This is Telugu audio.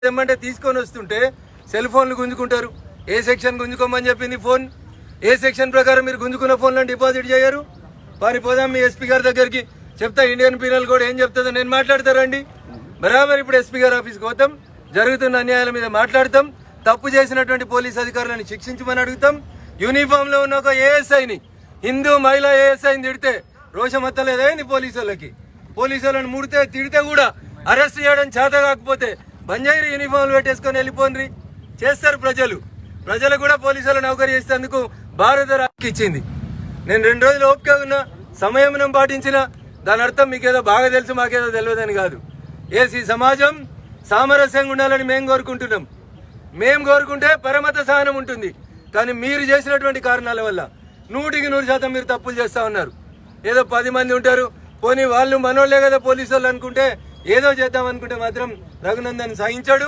ఏమంటే తీసుకొని వస్తుంటే సెల్ ఫోన్లు గుంజుకుంటారు. ఏ సెక్షన్ గుంజుకోమని చెప్పింది ఫోన్? ఏ సెక్షన్ ప్రకారం మీరు గుంజుకున్న ఫోన్లను డిపాజిట్ చేయరు? వారి పోదాం మీ ఎస్పీ గారి దగ్గరికి, చెప్తా ఇండియన్ పీనల్ కోడ్ ఏం చెప్తుందో నేను మాట్లాడతారండి. బరాబర్ ఇప్పుడు ఎస్పీ గారి ఆఫీస్కి పోతాం, జరుగుతున్న అన్యాయాల మీద మాట్లాడతాం, తప్పు చేసినటువంటి పోలీస్ అధికారులను శిక్షించమని అడుగుతాం. యూనిఫామ్ లో ఉన్న ఒక ఏఎస్ఐని, హిందూ మహిళా ఏఎస్ఐని తిడితే రోషం వత్తలేదేంది పోలీసు వాళ్ళకి? పోలీసు వాళ్ళని ముడితే తిడితే కూడా అరెస్ట్ చేయడం చేత కాకపోతే బంజాయిరీ యూనిఫామ్లు పెట్టేసుకొని వెళ్ళిపోండి. చేస్తారు ప్రజలు కూడా పోలీసు వాళ్ళ నౌకరీ చేసేందుకు భారత రాష్ట్రం ఇచ్చింది. నేను 2 రోజులు ఓపిక ఉన్నా, సంయమనం పాటించిన, దాని అర్థం మీకేదో బాగా తెలుసు మాకేదో తెలియదని కాదు. ఈ సమాజం సామరస్యంగా ఉండాలని మేము కోరుకుంటున్నాం. మేము కోరుకుంటే పరమత సహనం ఉంటుంది. కానీ మీరు చేసినటువంటి కారణాల వల్ల 100% మీరు తప్పులు చేస్తా ఉన్నారు. ఏదో 10 మంది ఉంటారు, పోనీ వాళ్ళు మనోళ్లే కదా పోలీసు వాళ్ళు అనుకుంటే ఏదో చేద్దాం అనుకుంటే మాత్రం రఘునందన్ సహించాడు.